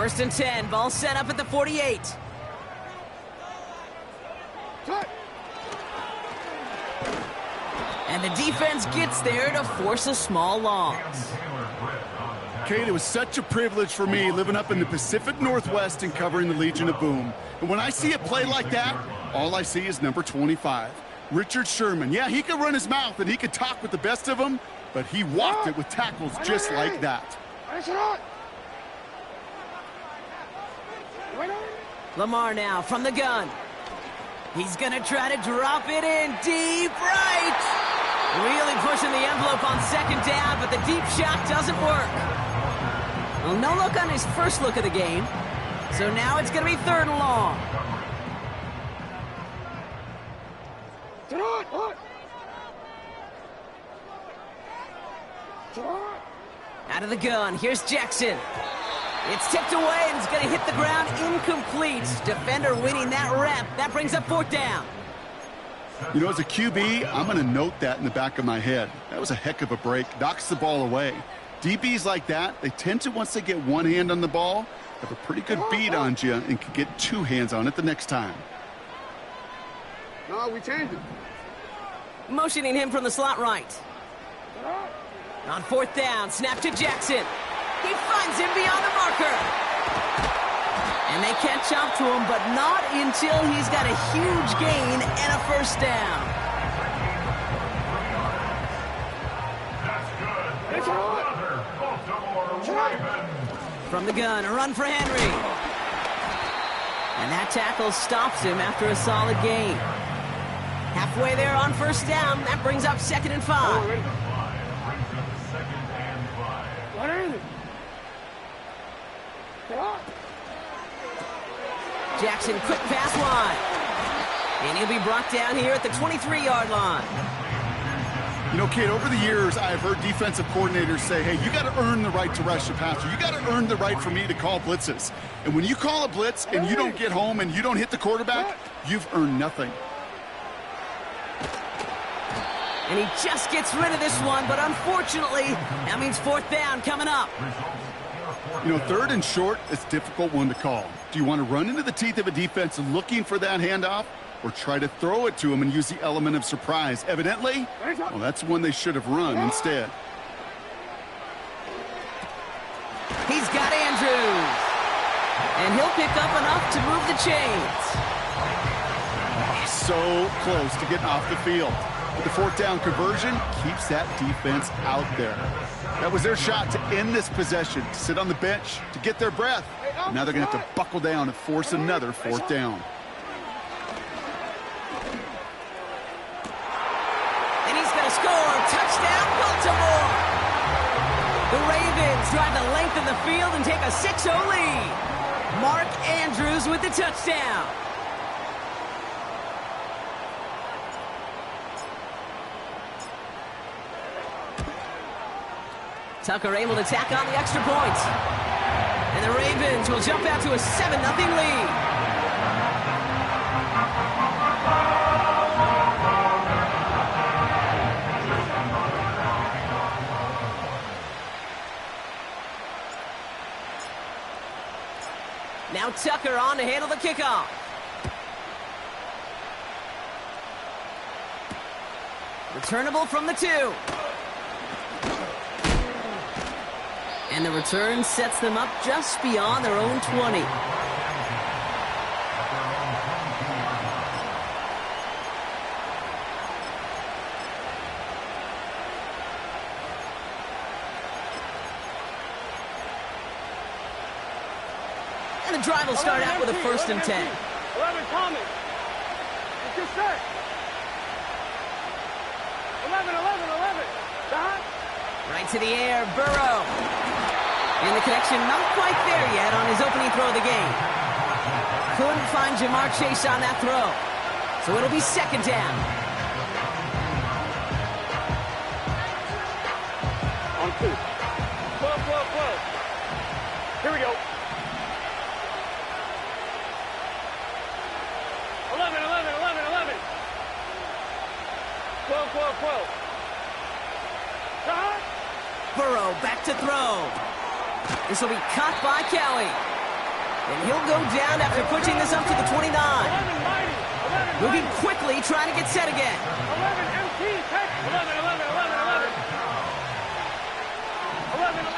First and 10, ball set up at the 48. And the defense gets there to force a small loss. Kate, it was such a privilege for me living up in the Pacific Northwest and covering the Legion of Boom. And when I see a play like that, all I see is number 25, Richard Sherman. Yeah, he could run his mouth and he could talk with the best of them, but he walked it with tackles just like that. Lamar now from the gun. He's going to try to drop it in deep right. Really pushing the envelope on second down, but the deep shot doesn't work. Well, no look on his first look of the game. So now it's going to be third and long. Out of the gun, here's Jackson. It's tipped away and it's going to hit the ground incomplete. Defender winning that rep. That brings up fourth down. You know, as a QB, I'm going to note that in the back of my head. That was a heck of a break. Knocks the ball away. DBs like that, they tend to, once they get one hand on the ball, have a pretty good beat on you and can get two hands on it the next time. No, we changed it. Motioning him from the slot right. On fourth down, snap to Jackson. He finds him beyond the marker. And they catch up to him, but not until he's got a huge gain and a first down. From the gun, a run for Henry. And that tackle stops him after a solid gain. Halfway there on first down, that brings up second and 5. Jackson, quick pass wide. And he'll be brought down here at the 23-yard line. You know, Kate, over the years, I've heard defensive coordinators say, hey, you got to earn the right to rush the passer. You got to earn the right for me to call blitzes. And when you call a blitz and you don't get home and you don't hit the quarterback, you've earned nothing. And he just gets rid of this one, but unfortunately, that means fourth down coming up. You know, third and short is a difficult one to call. Do you want to run into the teeth of a defense looking for that handoff, or try to throw it to him and use the element of surprise? Evidently, well, that's one they should have run instead. He's got Andrews. And he'll pick up enough to move the chains. So close to getting off the field. But the fourth down conversion keeps that defense out there. That was their shot to end this possession, to sit on the bench, to get their breath. And now they're going to have to buckle down and force another fourth down. And he's going to score. Touchdown, Baltimore. The Ravens drive the length of the field and take a 6-0 lead. Mark Andrews with the touchdown. Tucker able to tack on the extra point. And the Ravens will jump out to a 7-0 lead. Now Tucker on to handle the kickoff. Returnable from the 2. And the return sets them up just beyond their own 20. And the drive will start out with a first and 10. 11 coming. It's just set. 11. Right to the air, Burrow. And the connection not quite there yet on his opening throw of the game. Couldn't find Jamar Chase on that throw. So it'll be second down. On 2. 12. Here we go. 11. 12. Burrow back to throw. This will be caught by Kelly. And he'll go down after pushing this up to the 29. Moving quickly, trying to get set again. 11 MT, 11, 11, 11, 11. 11, 11.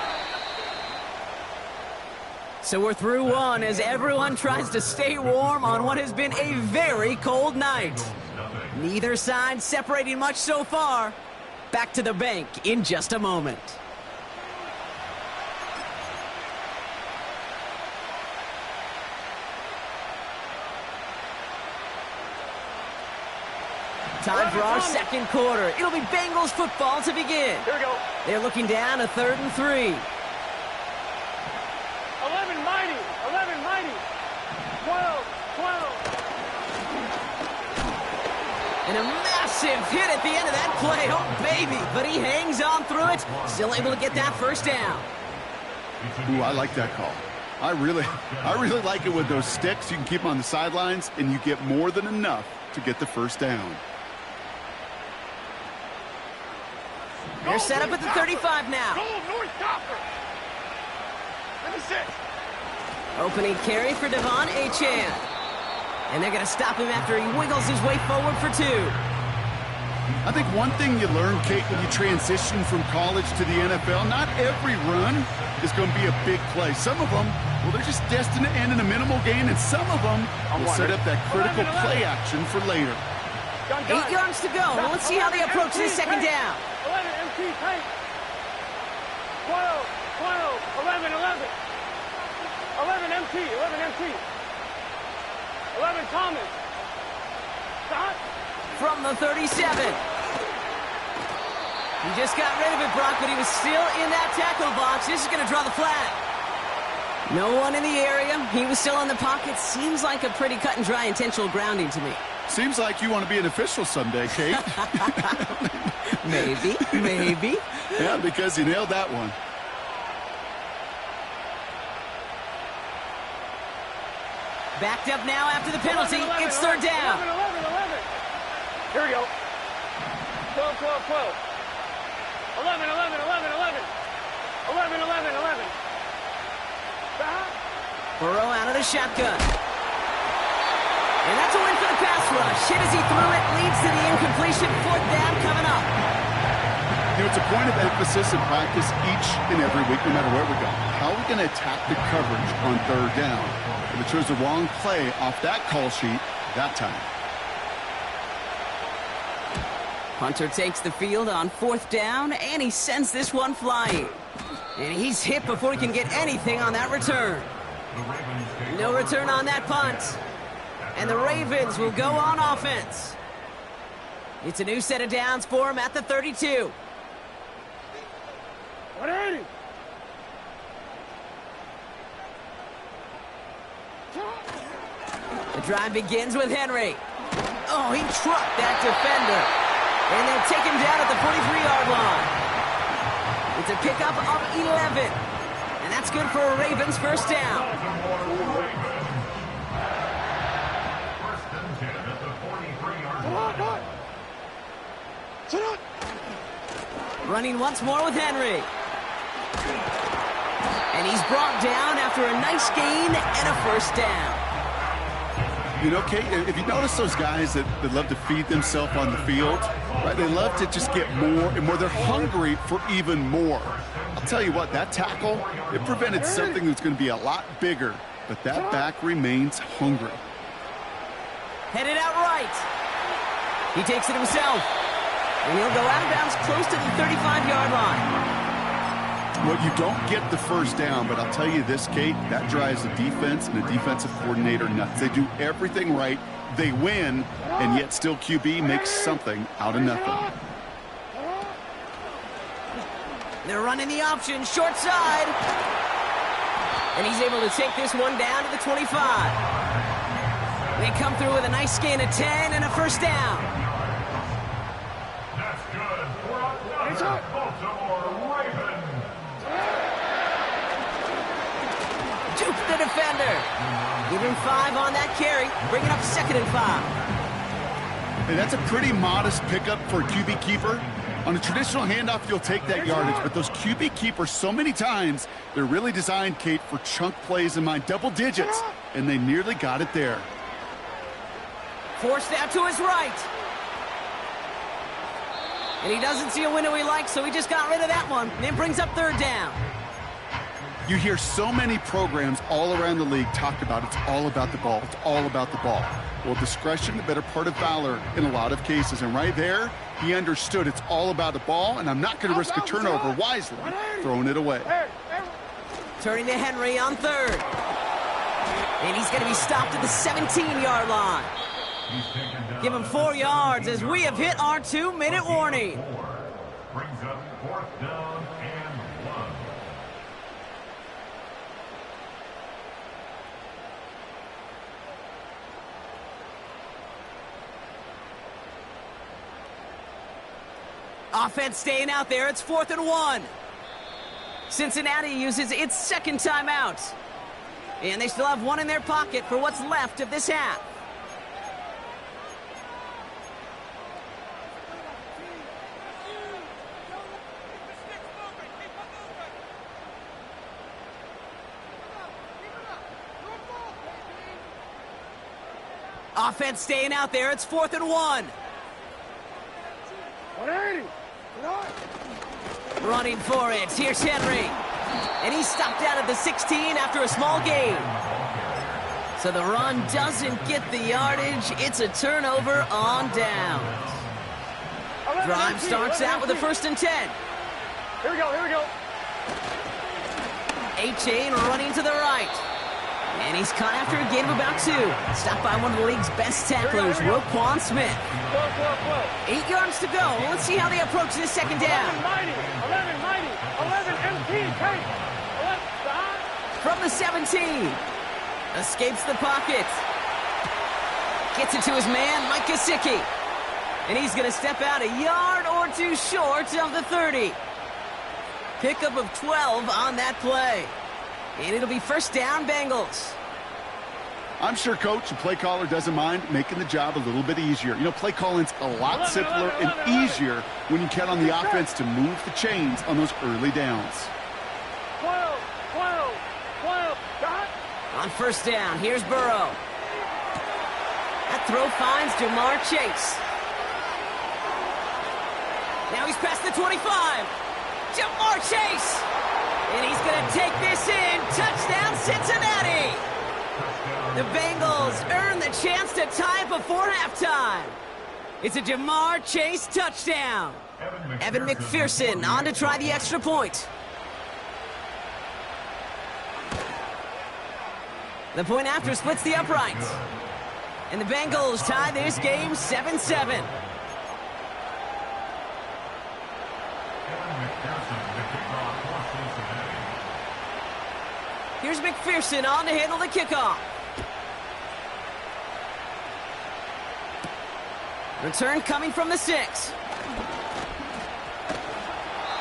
So we're through one as everyone tries to stay warm on what has been a very cold night. Neither side separating much so far. Back to the bank in just a moment. Time for our second quarter. It'll be Bengals football to begin. Here we go. They're looking down a 3rd and 3. 11 mighty. 11 mighty. 12, 12. And a massive hit at the end of that play. Oh, baby. But he hangs on through it. Still able to get that first down. Ooh, I like that call. I really like it with those sticks. You can keep them on the sidelines, and you get more than enough to get the first down. They're set up at the 35 now. Go, North Copper. Let me sit. Opening carry for Devon Achane. And they're going to stop him after he wiggles his way forward for 2. I think one thing you learn, Kate, when you transition from college to the NFL, not every run is going to be a big play. Some of them, well, they're just destined to end in a minimal gain, and some of them will set up that critical play action for later. 8 yards to go. Well, let's see how they approach this second down. 11 MT tight. 12, 12, 11, 11. 11 MT, 11 MT. 11 Thomas. Stop. From the 37. He just got rid of it, Brock, but he was still in that tackle box. This is going to draw the flag. No one in the area. He was still in the pocket. Seems like a pretty cut and dry intentional grounding to me. Seems like you want to be an official someday, Kate. Maybe, maybe. Yeah, because you nailed that one. Backed up now after the penalty. 11, 11, It's third down. 11, 11, 11. Here we go. 12, 12, 12. 11, 11, 11, 11. 11, 11, 11. Stop. Burrow out of the shotgun. And that's a win for the pass rush. Hit as he threw it, leads to the incompletion. 4th down coming up. You know, it's a point of emphasis in practice each and every week, no matter where we go. How are we going to attack the coverage on 3rd down? If we chose the wrong play off that call sheet that time. Hunter takes the field on 4th down, and he sends this one flying. And he's hit before he can get anything on that return. No return on that punt. And the Ravens will go on offense. It's a new set of downs for him at the 32. 180. The drive begins with Henry. Oh, he trucked that defender. And they'll take him down at the 43-yard line. It's a pickup of 11. And that's good for a Ravens first down. Running once more with Henry. And he's brought down after a nice gain and a first down. You know, Kate, if you notice those guys that love to feed themselves on the field, right? They love to just get more and more. They're hungry for even more. I'll tell you what, that tackle, it prevented something that's going to be a lot bigger, but that back remains hungry. Headed out right. He takes it himself. And he'll go out of bounds close to the 35-yard line. Well, you don't get the first down, but I'll tell you this, Kate, that drives the defense and the defensive coordinator nuts. They do everything right. They win, and yet still QB makes something out of nothing. They're running the option, short side. And he's able to take this one down to the 25. They come through with a nice gain of 10 and a first down. That's good for another Baltimore Ravens. Juke the defender. Give him 5 on that carry. Bring it up 2nd and 5. Hey, that's a pretty modest pickup for a QB keeper. On a traditional handoff, you'll take that yardage, but those QB keepers so many times, they're really designed, Kate, for chunk plays in my double digits, and they nearly got it there. Forced out to his right. And he doesn't see a window he likes, so he just got rid of that one. And it brings up third down. You hear so many programs all around the league talk about it's all about the ball. It's all about the ball. Well, discretion, the better part of valor in a lot of cases. And right there, he understood it's all about the ball, and I'm not going to risk a turnover wisely, throwing it away. Turning to Henry on third. And he's going to be stopped at the 17-yard line. Give him 4 yards as we have hit our 2-minute warning. Brings up fourth down and 1. Offense staying out there. It's 4th and 1. Cincinnati uses its second timeout. And they still have one in their pocket for what's left of this half. Offense staying out there. It's 4th and 1. 180. Running for it. Here's Henry. And he's stopped out at the 16 after a small gain. So the run doesn't get the yardage. It's a turnover on downs. Drive starts out with a 1st and 10. Here we go. A-Chain running to the right. And he's caught after a gain of about 2. Stopped by one of the league's best tacklers, Roquan Smith. 8 yards to go. Let's see how they approach this second down. 11 MP, take. From the 17. Escapes the pocket. Gets it to his man, Mike Gesicki. And he's going to step out a yard or 2 short of the 30. Pickup of 12 on that play. And it'll be 1st down, Bengals. I'm sure Coach and play caller doesn't mind making the job a little bit easier. You know, play calling's a lot simpler and easier when you count on the offense to move the chains on those early downs. 12. Got. On 1st down, here's Burrow. That throw finds Jamar Chase. Now he's past the 25. Jamar Chase! And he's going to take this in. Touchdown, Cincinnati! The Bengals earn the chance to tie before halftime. It's a Jamar Chase touchdown. Evan McPherson on to try the extra point. The point after splits the uprights. And the Bengals tie this game 7-7. Here's McPherson on to handle the kickoff. Return coming from the 6.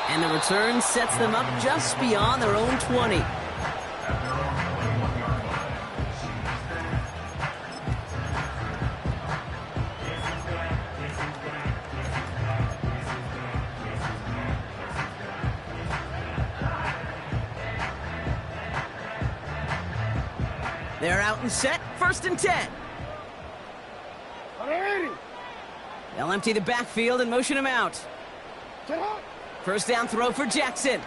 And the return sets them up just beyond their own 20. They're out and set, 1st and 10. 180. They'll empty the backfield and motion him out. 1st down throw for Jackson.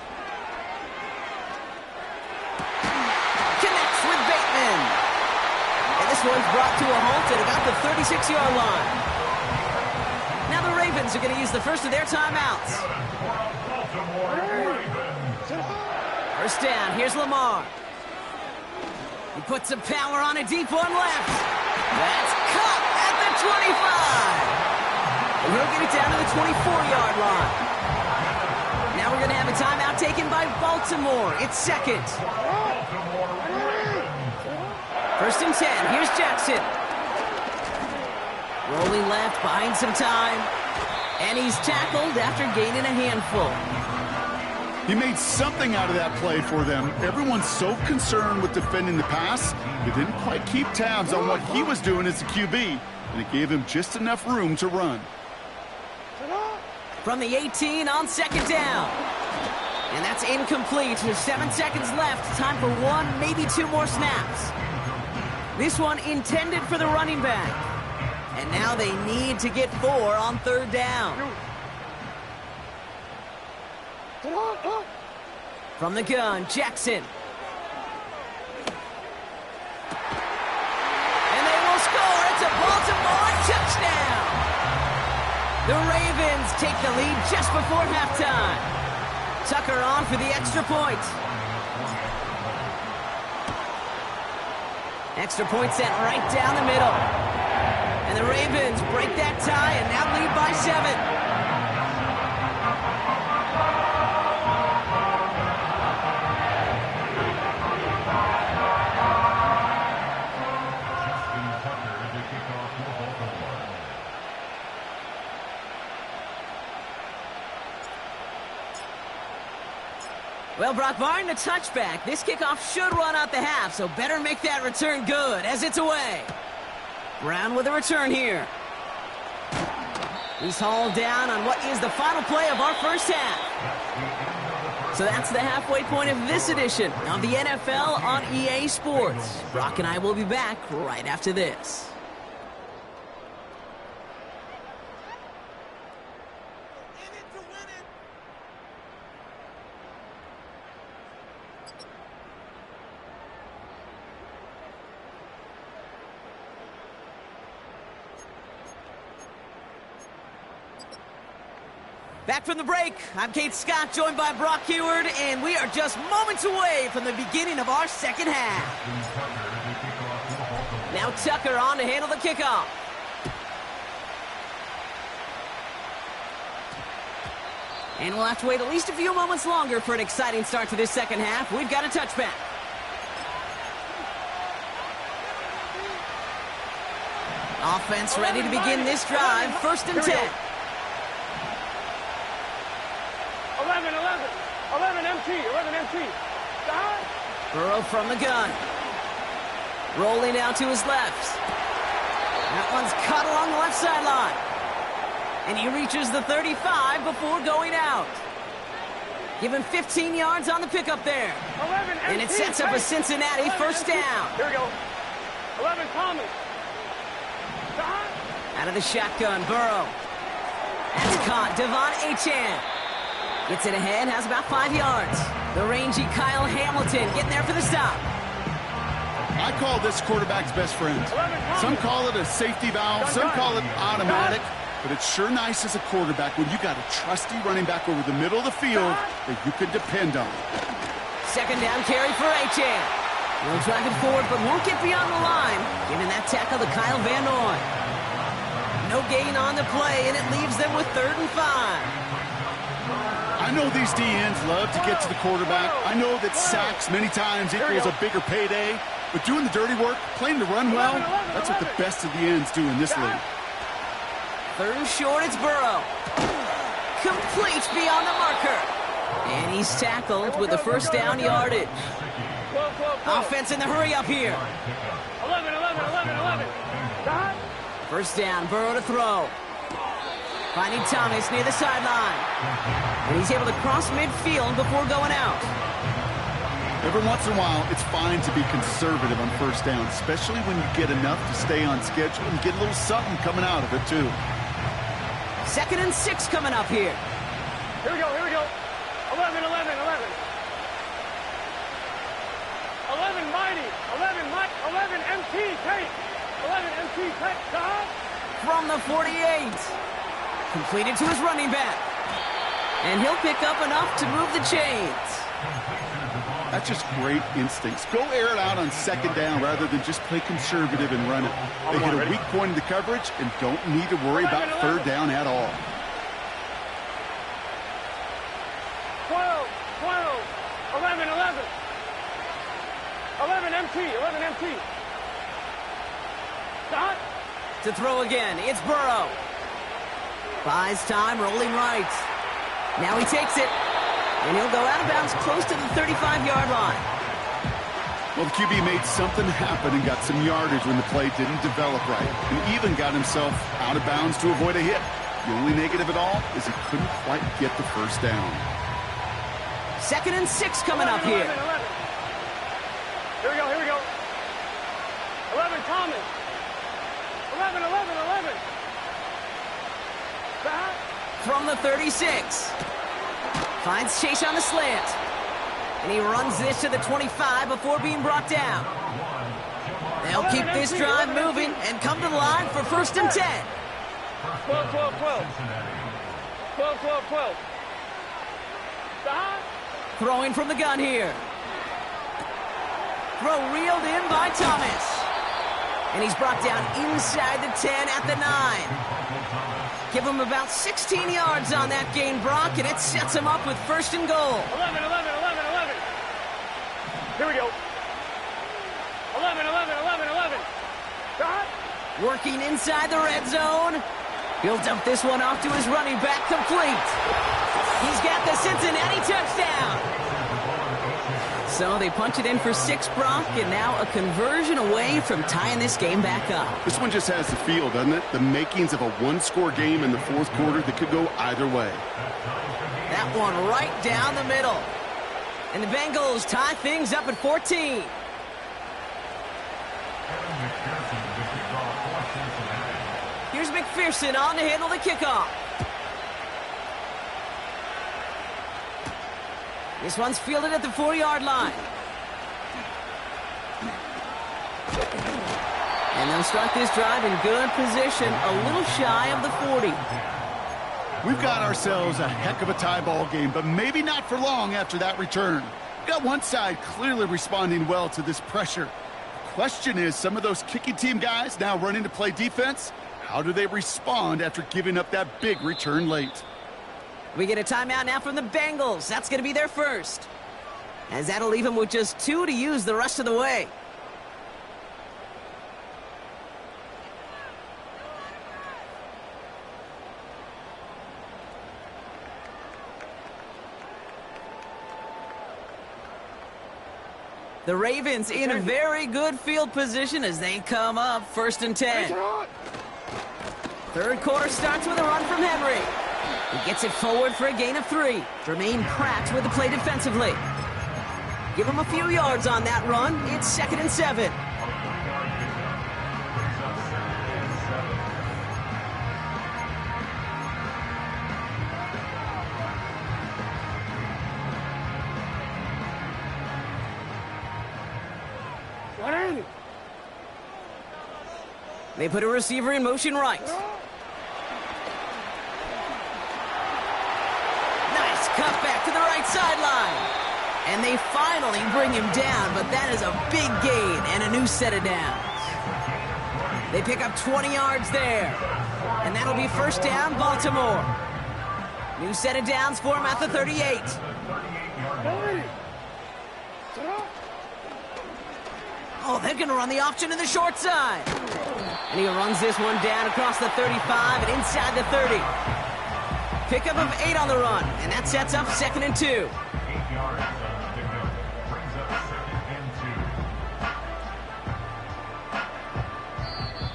Connects with Bateman. And this one's brought to a halt at about the 36-yard line. Now the Ravens are going to use the first of their timeouts. 1st down, here's Lamar. He puts some power on a deep one left. That's caught at the 25. And he'll get it down to the 24-yard line. Now we're going to have a timeout taken by Baltimore. It's 2nd. 1st and 10. Here's Jackson. Rolling left, buying some time. And he's tackled after gaining a handful. He made something out of that play for them. Everyone's so concerned with defending the pass, they didn't quite keep tabs on what he was doing as a QB, and it gave him just enough room to run. From the 18 on second down. And that's incomplete. There's 7 seconds left. Time for 1, maybe 2 more snaps. This one intended for the running back. And now they need to get 4 on third down. From the gun, Jackson. And they will score. It's a Baltimore touchdown. The Ravens take the lead just before halftime. Tucker on for the extra point. Extra point sent right down the middle. And the Ravens break that tie and now lead by 7. Well, Brock, barring the touchback, this kickoff should run out the half, so better make that return good as it's away. Brown with a return here. He's hauled down on what is the final play of our first half. So that's the halfway point of this edition of the NFL on EA Sports. Brock and I will be back right after this. Back from the break, I'm Kate Scott, joined by Brock Heward, and we are just moments away from the beginning of our second half. Now Tucker on to handle the kickoff. And we'll have to wait at least a few moments longer for an exciting start to this second half. We've got a touchback. Offense ready to begin this drive, 1st and 10. 11 MT. Burrow from the gun. Rolling out to his left. That one's cut along the left sideline. And he reaches the 35 before going out. Give him 15 yards on the pickup there. 11 and it sets up a Cincinnati 1st down. Here we go. 11 Thomas. Out of the shotgun, Burrow. That's caught. Devon Achane. Gets it ahead, has about 5 yards. The rangy Kyle Hamilton getting there for the stop. I call this quarterback's best friend. Some call it a safety valve, some call it automatic, but it's sure nice as a quarterback when you got a trusty running back over the middle of the field that you can depend on. 2nd down carry for Achane. He'll drive it forward, but won't get beyond the line. Giving that tackle to Kyle Van Noy. No gain on the play, and it leaves them with 3rd and 5. I know these DNs love to get to the quarterback. I know that sacks many times equals a bigger payday. But doing the dirty work, playing to run well, that's what the best of the ends do in this league. 3rd and short, it's Burrow. Complete beyond the marker. And he's tackled with the 1st down yardage. Offense in the hurry up here. 11. 1st down, Burrow to throw. Finding Thomas near the sideline. And he's able to cross midfield before going out. Every once in a while, it's fine to be conservative on 1st down, especially when you get enough to stay on schedule and get a little something coming out of it, too. 2nd and 6 coming up here. Here we go. 11 mighty. 11 MT Tate. 11 MT Tate. From the 48. Completed to his running back. And he'll pick up enough to move the chains. That's just great instincts. Go air it out on 2nd down rather than just play conservative and run it. They hit a weak point in the coverage and don't need to worry about 3rd down at all. 12. 11 MT. Stop. To throw again, it's Burrow. Buys time, rolling right. Now he takes it. And he'll go out of bounds close to the 35-yard line. Well, the QB made something happen and got some yardage when the play didn't develop right. And even got himself out of bounds to avoid a hit. The only negative at all is he couldn't quite get the first down. 2nd and 6 coming up here. 11. Here we go. 11, Thomas. 11. Back. From the 36. Finds Chase on the slant. And he runs this to the 25 before being brought down. They'll keep this drive moving and come to the line for 1st and 10. 12. 12. Back. Throwing from the gun here. Throw reeled in by Thomas. And he's brought down inside the 10 at the 9. Give him about 16 yards on that gain, Brock, and it sets him up with 1st and goal. 11. Here we go. 11. Back. Working inside the red zone. He'll dump this one off to his running back, complete. He's got the Cincinnati touchdown. So they punch it in for 6, Brock, and now a conversion away from tying this game back up. This one just has the feel, doesn't it? The makings of a one-score game in the 4th quarter that could go either way. That one right down the middle. And the Bengals tie things up at 14. Here's McPherson on to handle the kickoff. This one's fielded at the 4-yard line. And they'll start this drive in good position, a little shy of the 40. We've got ourselves a heck of a tie ball game, but maybe not for long after that return. We've got one side clearly responding well to this pressure. The question is, some of those kicking team guys now running to play defense, how do they respond after giving up that big return late? We get a timeout now from the Bengals. That's going to be their first. As that'll leave them with just 2 to use the rest of the way. The Ravens in a very good field position as they come up 1st and 10. 3rd quarter starts with a run from Henry. He gets it forward for a gain of 3. Jermaine Pratt with the play defensively. Give him a few yards on that run. It's 2nd and 7. They put a receiver in motion right. Nice cut back to the right sideline. And they finally bring him down, but that is a big gain and a new set of downs. They pick up 20 yards there. And that'll be 1st down, Baltimore. New set of downs for him at the 38. Oh, they're going to run the option to the short side. And he runs this one down across the 35 and inside the 30. Pickup of 8 on the run, and that sets up 2nd and 2.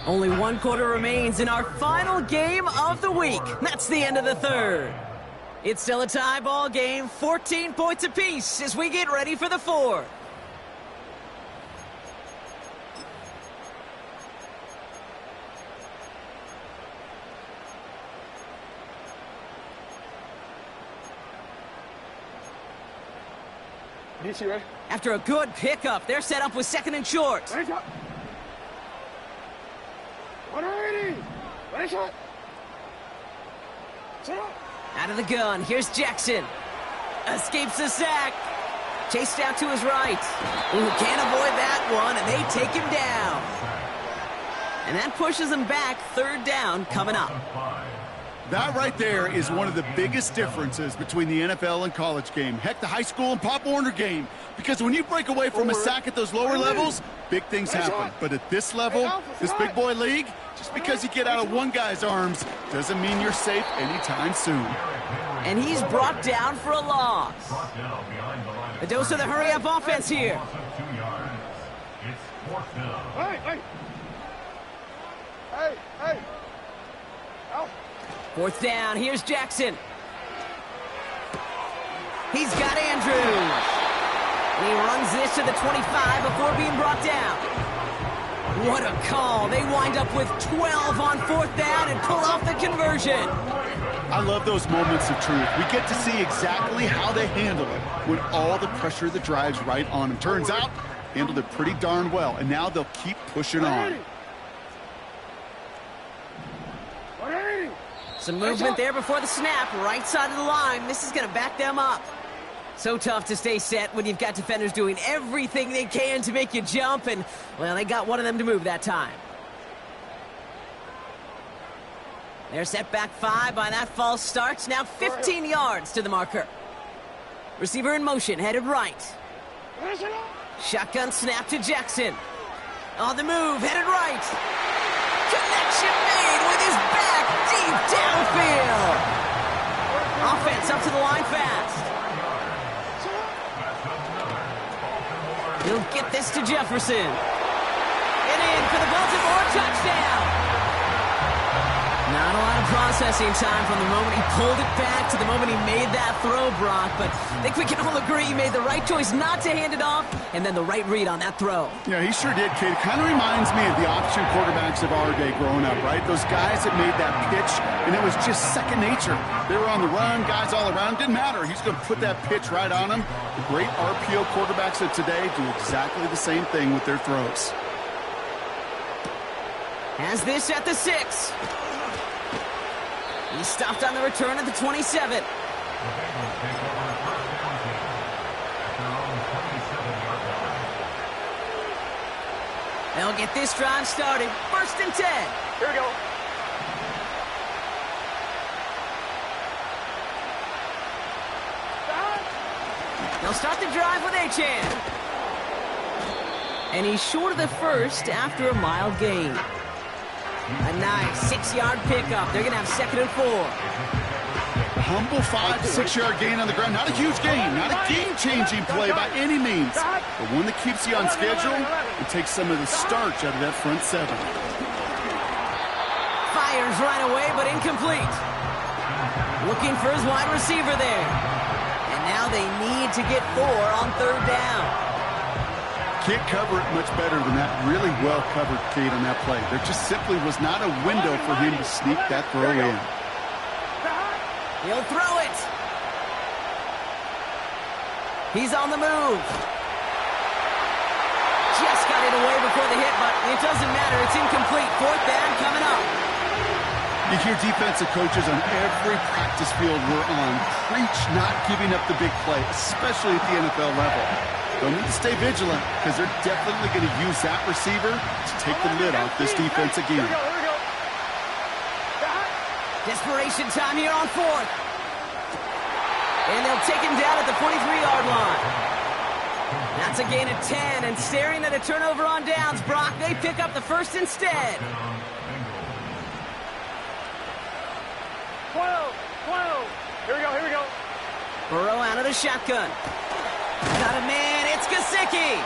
Only 1 quarter remains in our final game of the week. That's the end of the 3rd. It's still a tie ball game, 14 points apiece as we get ready for the 4th. DC, ready? After a good pickup, they're set up with 2nd and short. Ready, shot. 180. Ready, shot. Set up. Out of the gun, here's Jackson. Escapes the sack. Chased out to his right. Ooh, can't avoid that one, and they take him down. And that pushes him back, 3rd down coming up. That right there is one of the biggest differences between the NFL and college game. Heck, the high school and Pop Warner game. Because when you break away from a sack at those lower levels, big things happen. But at this level, this big boy league, just because you get out of one guy's arms doesn't mean you're safe anytime soon. And he's brought down for a loss. A dose of the hurry-up offense here. Hey, hey. Hey, hey. Out. 4th down, here's Jackson. He's got Andrews. And he runs this to the 25 before being brought down. What a call. They wind up with 12 on 4th down and pull off the conversion. I love those moments of truth. We get to see exactly how they handle it when all the pressure that drives right on them. Turns out, handled it pretty darn well, and now they'll keep pushing on. Some movement there before the snap, right side of the line. This is going to back them up. So tough to stay set when you've got defenders doing everything they can to make you jump, and, well, they got one of them to move that time. They're set back 5 by that false start. Now 15 yards to the marker. Receiver in motion, headed right. Shotgun snap to Jackson. On the move, headed right. Connection made with his back deep downfield. Offense up to the line fast. He'll get this to Jefferson. And in for the Baltimore touchdown. Not a lot of processing time from the moment he pulled it back to the moment he made that throw, Brock. But I think we can all agree he made the right choice not to hand it off, and then the right read on that throw. Yeah, he sure did, kid. Kind of reminds me of the option quarterbacks of our day growing up, right? Those guys that made that pitch, and it was just second nature. They were on the run, guys all around. Didn't matter. He's going to put that pitch right on them. The great RPO quarterbacks of today do exactly the same thing with their throws. Has this at the 6. He stopped on the return at the 27. They'll get this drive started. 1st and 10. Here we go. They'll start the drive with Achane. And he's short of the 1st after a mild gain. A nice 6-yard pickup. They're going to have 2nd and 4. Humble 5 to 6-yard gain on the ground. Not a huge gain. Not a game-changing play by any means. But one that keeps you on schedule and takes some of the starch out of that front 7. Fires right away, but incomplete. Looking for his wide receiver there. And now they need to get 4 on 3rd down. Can't cover it much better than that. Really well covered, Kate, on that play. There just simply was not a window for him to sneak that throw in. He'll throw it. He's on the move. Just got it away before the hit, but it doesn't matter. It's incomplete. 4th down coming up. You hear defensive coaches on every practice field we're on preach not giving up the big play, especially at the NFL level. They'll need to stay vigilant because they're definitely going to use that receiver to take the lid off this defense again. Here we go. Desperation time here on 4th. And they'll take him down at the 43-yard line. That's a gain of 10, and staring at a turnover on downs, Brock, they pick up the 1st instead. 12. Here we go. Burrow out of the shotgun. Got a man, it's Gesicki.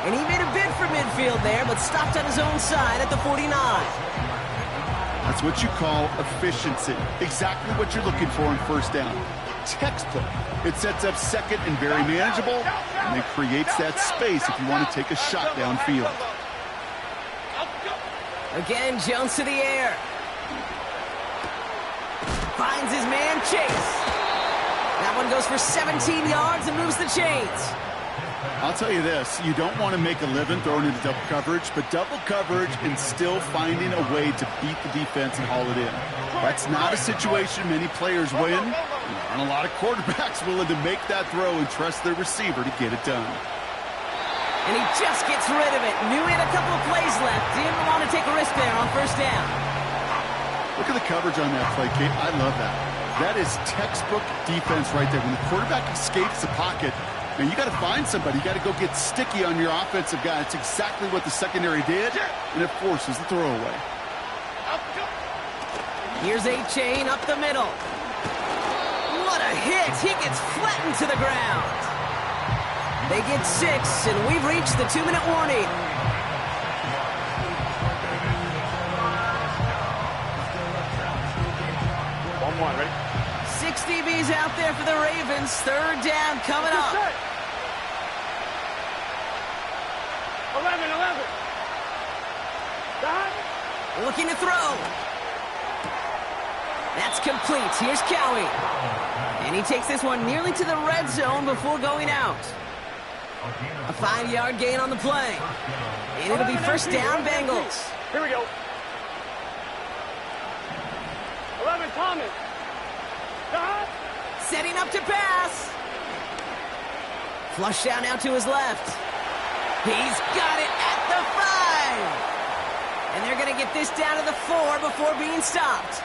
And he made a bid for midfield there, but stopped on his own side at the 49. That's what you call efficiency. Exactly what you're looking for on 1st down. Textbook. It sets up 2nd and very manageable, and it creates that space if you want to take a shot downfield. Again, Jones to the air. Finds his man, Chase. That one goes for 17 yards and moves the chains. I'll tell you this, you don't want to make a living throwing into double coverage, but double coverage and still finding a way to beat the defense and haul it in. That's not a situation many players win. There aren't a lot of quarterbacks willing to make that throw and trust their receiver to get it done. And he just gets rid of it. Knew he had a couple of plays left. Didn't want to take a risk there on 1st down. Look at the coverage on that play, Kate. I love that. That is textbook defense right there. When the quarterback escapes the pocket, and you got to find somebody. You got to go get sticky on your offensive guy. It's exactly what the secondary did, and it forces the throwaway. Here's Achane up the middle. What a hit. He gets flattened to the ground. They get 6, and we've reached the 2-minute warning. one. Ready? 6 DBs out there for the Ravens. Third down coming up. 11. Dot. Looking to throw. That's complete. Here's Cowie. And he takes this one nearly to the red zone before going out. A 5-yard gain on the play. And it'll be first down, Bengals. Here we go. 11, Thomas. Dot. Setting up to pass. Flush down now to his left. He's got it at the 5. And they're going to get this down to the 4 before being stopped.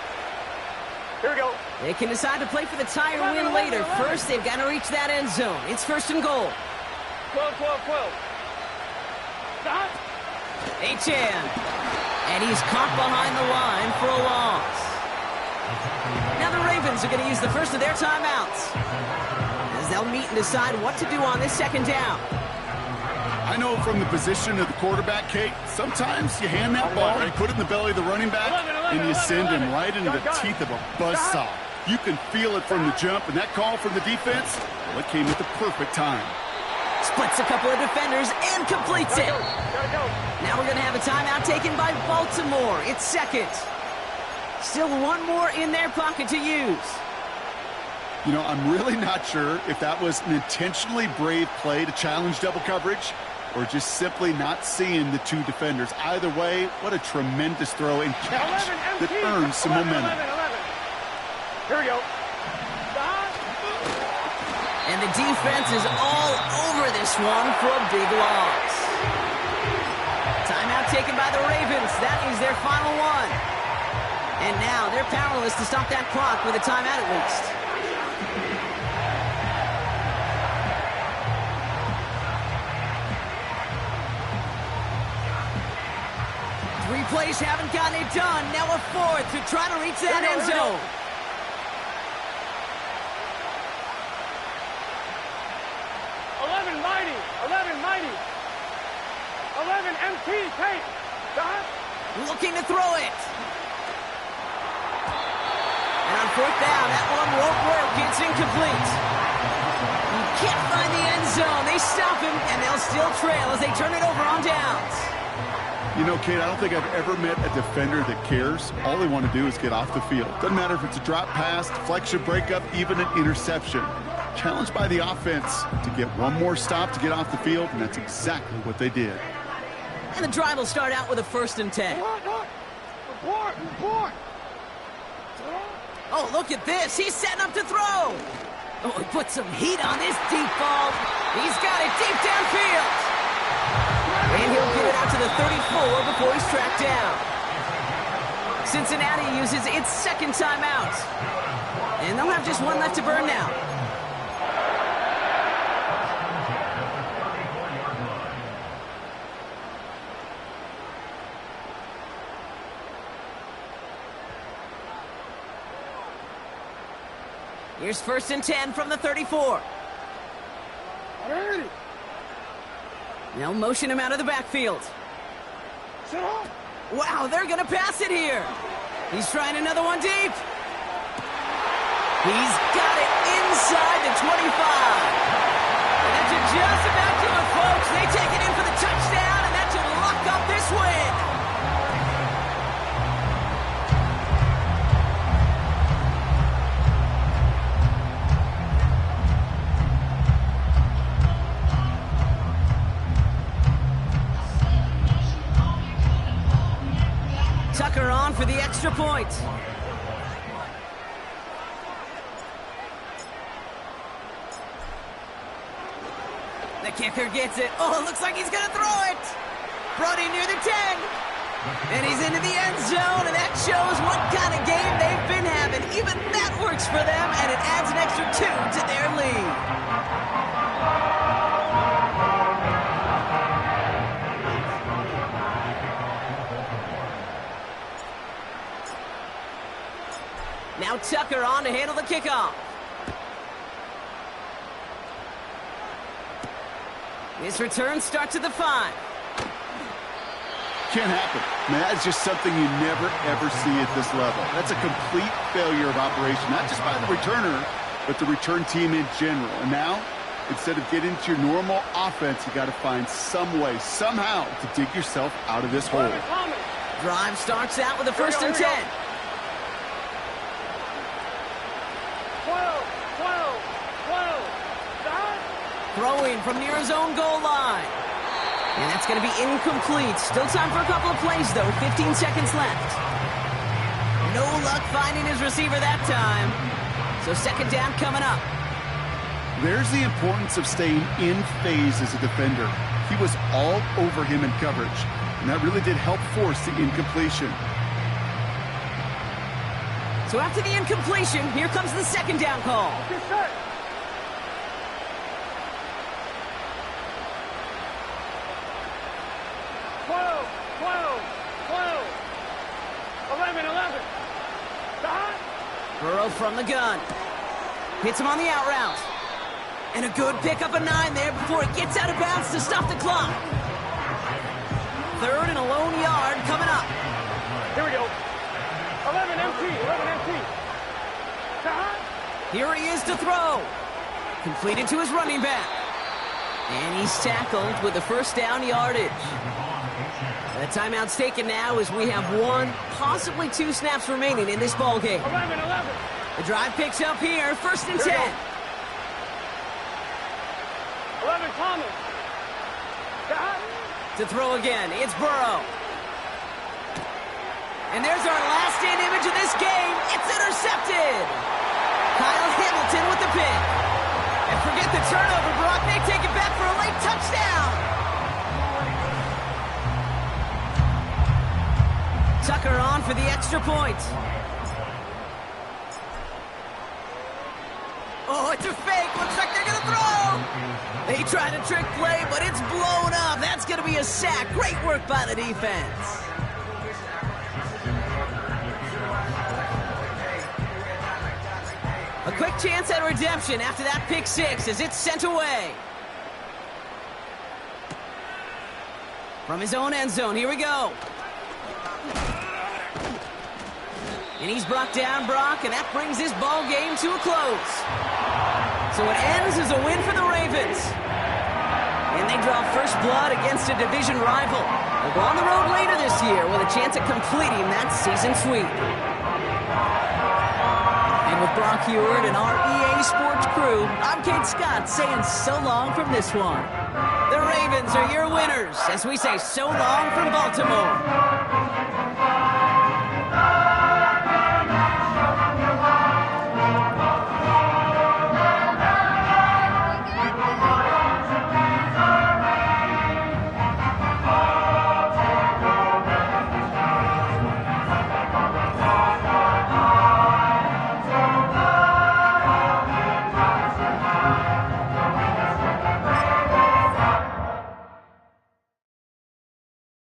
Here we go. They can decide to play for the tire win later. First, they've got to reach that end zone. It's first and goal. 12. Dot. Achan. And he's caught behind the line for a loss. Now the Ravens are going to use the first of their timeouts, as they'll meet and decide what to do on this second down. I know from the position of the quarterback, Kate, sometimes you hand that ball, you put it in the belly of the running back, and you send him right into the teeth of a buzzsaw. You can feel it from the jump, and that call from the defense, well, it came at the perfect time. Splits a couple of defenders and completes it. Now we're going to have a timeout taken by Baltimore. It's second. Still one more in their pocket to use. You know, I'm really not sure if that was an intentionally brave play to challenge double coverage or just simply not seeing the two defenders. Either way, what a tremendous throw and catch that earns some momentum. 11. Here we go. And the defense is all over this one for a big loss. Timeout taken by the Ravens. That is their final one. And now they're powerless to stop that clock with a timeout at least. Three plays haven't gotten it done. Now a fourth to try to reach that end zone. Mighty. 11 MT, Tate. Dot. Looking to throw it. And on fourth down, that one won't work. It's incomplete. He can't find the end zone. They stop him, and they'll still trail as they turn it over on downs. You know, Kate, I don't think I've ever met a defender that cares. All they want to do is get off the field. Doesn't matter if it's a drop pass, deflection, breakup, even an interception. Challenged by the offense to get one more stop to get off the field, and that's exactly what they did. And the drive will start out with a 1st and 10. Report. Oh, look at this. He's setting up to throw. Oh, he put some heat on this deep ball. He's got it deep downfield. And he'll get it out to the 34 before he's tracked down. Cincinnati uses its second timeout. And they'll have just one left to burn now. Here's 1st and 10 from the 34. They'll motion him out of the backfield. Wow, they're going to pass it here. He's trying another one deep. He's got it inside the 25. And that should just about do it, folks. They take it in for the touchdown, and that should lock up this win. Tucker on for the extra point. The kicker gets it. Oh, it looks like he's going to throw it. Brought in near the 10. And he's into the end zone, and that shows what kind of game they've been having. Even that works for them, and it adds an extra 2 to their lead. Now Tucker on to handle the kickoff. This return starts at the 5. Can't happen. Man, that's just something you never, ever see at this level. That's a complete failure of operation, not just by the returner, but the return team in general. And now, instead of getting to your normal offense, you got to find some way, somehow, to dig yourself out of this hole. Drive starts out with a 1st and 10. 12. Stop. Throwing from near his own goal line. And that's going to be incomplete. Still time for a couple of plays, though. 15 seconds left. No luck finding his receiver that time. So 2nd down coming up. There's the importance of staying in phase as a defender. He was all over him in coverage, and that really did help force the incompletion. So after the incompletion, here comes the 2nd down call. Get set. Burrow from the gun. Hits him on the out route. And a good pickup of 9 there before it gets out of bounds to stop the clock. 3rd and a lone yard coming up. Here we go. 11 MT. Here he is to throw. Completed to his running back. And he's tackled with the 1st down yardage. The timeout's taken now as we have 1, possibly 2 snaps remaining in this ball game. 11. The drive picks up here, 1st and 10. 11 Thomas. To throw again, it's Burrow. And there's our last stand image of this game. It's intercepted. Kyle Hamilton with the pick. And forget the turnover, Brock. They take it back for a late touchdown. Tucker on for the extra point. Oh, it's a fake. Looks like they're going to throw. They tried a trick play, but it's blown up. That's going to be a sack. Great work by the defense. A quick chance at redemption after that pick 6 as it's sent away. From his own end zone, here we go. And he's brought down, Brock, and that brings this ball game to a close. So it ends as a win for the Ravens. And they draw first blood against a division rival. They'll go on the road later this year with a chance at completing that season sweep. And with Brock Heward and our EA Sports crew, I'm Kate Scott saying so long from this one. The Ravens are your winners as we say so long from Baltimore.